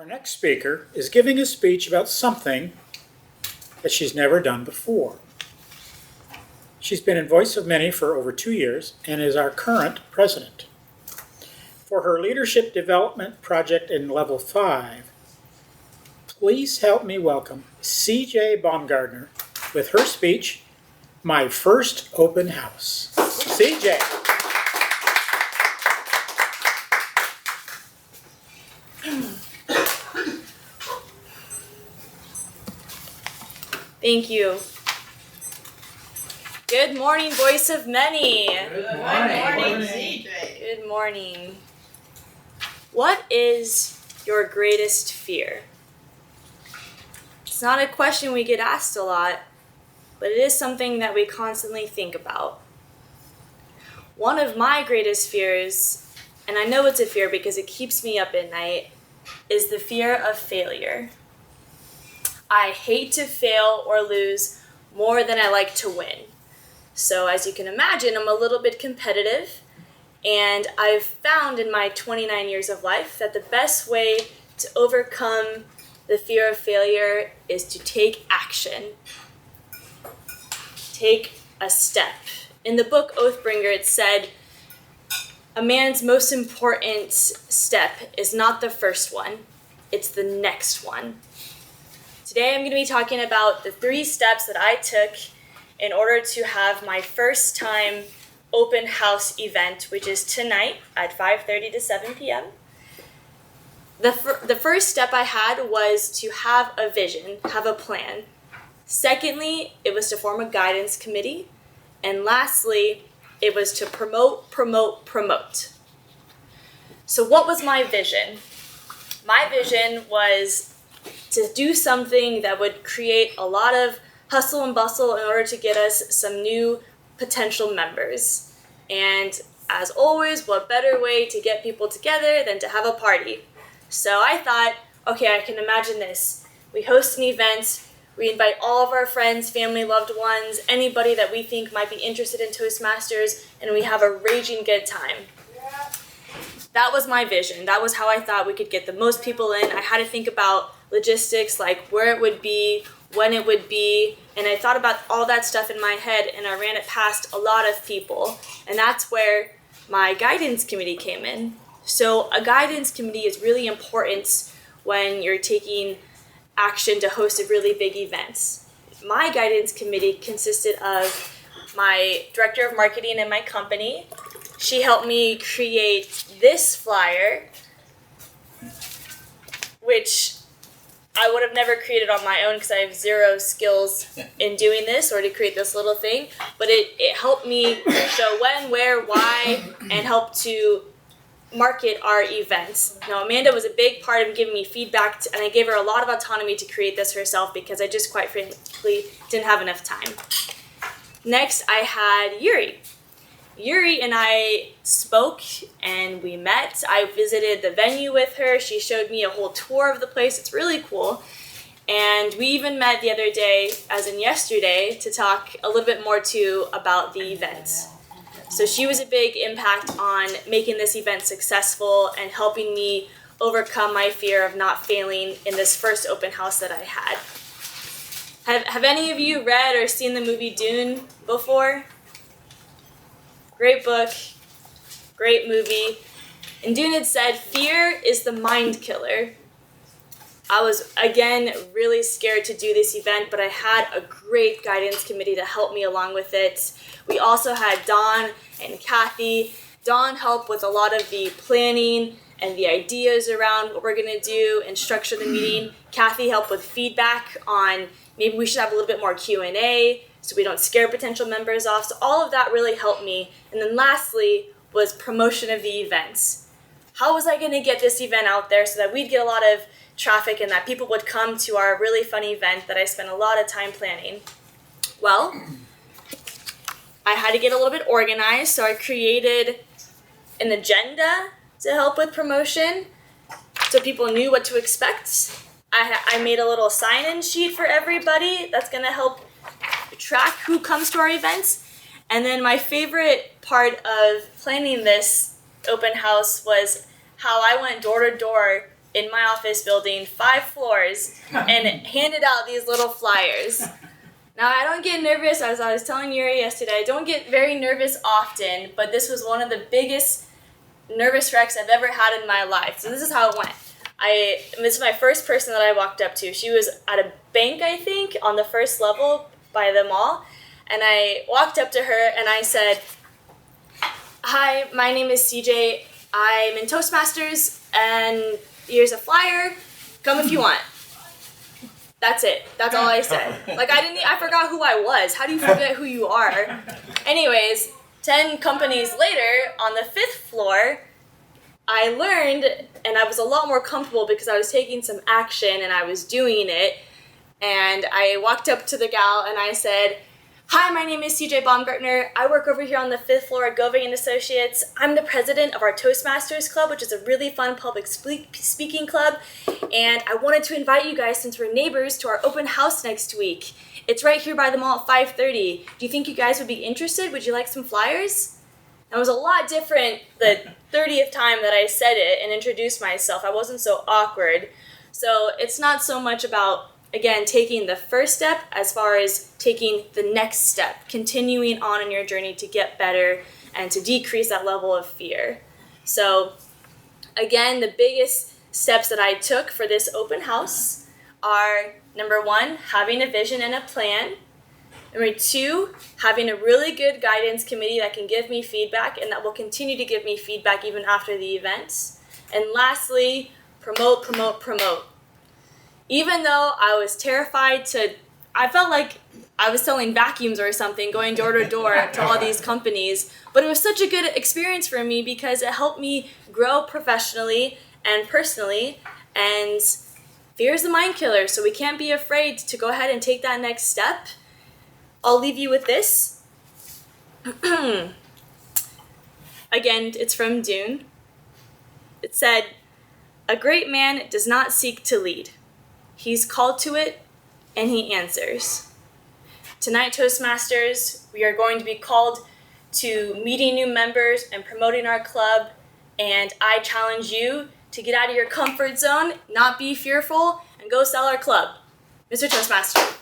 Our next speaker is giving a speech about something that she's never done before. She's been in Voice of Many for over 2 years and is our current president. For her leadership development project in Level 5, please help me welcome CJ Baumgartner with her speech, My First Open House. CJ. Thank you. Good morning, Voice of Many. Good morning, CJ. Good morning. What is your greatest fear? It's not a question we get asked a lot, but it is something that we constantly think about. One of my greatest fears, and I know it's a fear because it keeps me up at night, is the fear of failure. I hate to fail or lose more than I like to win. So as you can imagine, I'm a little bit competitive, and I've found in my 29 years of life that the best way to overcome the fear of failure is to take action. Take a step. In the book Oathbringer, it said, a man's most important step is not the first one, it's the next one. Today I'm going to be talking about the 3 steps that I took in order to have my first time open house event, which is tonight at 5:30 to 7 p.m. The first step I had was to have a vision, have a plan. Secondly, it was to form a guidance committee. And lastly, it was to promote. So what was my vision? My vision was to do something that would create a lot of hustle and bustle in order to get us some new potential members. And as always, what better way to get people together than to have a party? So I thought, okay, I can imagine this. We host an event, we invite all of our friends, family, loved ones, anybody that we think might be interested in Toastmasters, and we have a raging good time. That was my vision. That was how I thought we could get the most people in. I had to think about logistics, like where it would be, when it would be, and I thought about all that stuff in my head, and I ran it past a lot of people, and that's where my guidance committee came in. So a guidance committee is really important when you're taking action to host a really big event. My guidance committee consisted of my director of marketing in my company. She helped me create this flyer, which I would have never created on my own because I have 0 skills in doing this or to create this little thing. But it helped me show when, where, why, and help to market our events. Now, Amanda was a big part of giving me feedback, and I gave her a lot of autonomy to create this herself because I just quite frankly didn't have enough time. Next, I had Yuri. Yuri and I spoke and we met. I visited the venue with her. She showed me a whole tour of the place. It's really cool. And we even met the other day, as in yesterday, to talk a little bit more too about the event. So she was a big impact on making this event successful and helping me overcome my fear of not failing in this first open house that I had. Have any of you read or seen the movie Dune before? Great book, great movie. And Dune had said, fear is the mind killer. I was, again, really scared to do this event, but I had a great guidance committee to help me along with it. We also had Dawn and Kathy. Dawn helped with a lot of the planning and the ideas around what we're going to do and structure the meeting. Kathy helped with feedback on maybe we should have a little bit more Q&A so we don't scare potential members off. So all of that really helped me. And then lastly was promotion of the events. How was I going to get this event out there so that we'd get a lot of traffic and that people would come to our really fun event that I spent a lot of time planning? Well, I had to get a little bit organized, so I created an agenda to help with promotion so people knew what to expect. I made a little sign-in sheet for everybody that's going to help track who comes to our events. And then my favorite part of planning this open house was how I went door to door in my office building, 5 floors, and handed out these little flyers. Now, I don't get nervous, as I was telling Yuri yesterday, I don't get very nervous often, but this was one of the biggest nervous wrecks I've ever had in my life. So this is how it went. This is my first person that I walked up to. She was at a bank, I think, on the first level by the mall. And I walked up to her and I said, "Hi, my name is CJ. I'm in Toastmasters, and here's a flyer. Come if you want." That's it. That's all I said. Like, I forgot who I was. How do you forget who you are? Anyways, 10 companies later, on the 5th floor, I learned, and I was a lot more comfortable because I was taking some action and I was doing it. And I walked up to the gal and I said, "Hi, my name is CJ Baumgartner. I work over here on the 5th floor at Govey & Associates. I'm the president of our Toastmasters Club, which is a really fun public speaking club. And I wanted to invite you guys, since we're neighbors, to our open house next week. It's right here by the mall at 5:30. Do you think you guys would be interested? Would you like some flyers?" It was a lot different the 30th time that I said it and introduced myself. I wasn't so awkward. So it's not so much about, again, taking the first step as far as taking the next step, continuing on in your journey to get better and to decrease that level of fear. So again, the biggest steps that I took for this open house are, number 1, having a vision and a plan. Number 2, having a really good guidance committee that can give me feedback and that will continue to give me feedback even after the events. And lastly, promote. Even though I was terrified I felt like I was selling vacuums or something, going door to door to all these companies, but it was such a good experience for me because it helped me grow professionally and personally, and fear is the mind killer, so we can't be afraid to go ahead and take that next step. I'll leave you with this. Again, it's from Dune. It said, "A great man does not seek to lead. He's called to it, and he answers." Tonight, Toastmasters, we are going to be called to meeting new members and promoting our club, and I challenge you to get out of your comfort zone, not be fearful, and go sell our club. Mr. Toastmaster.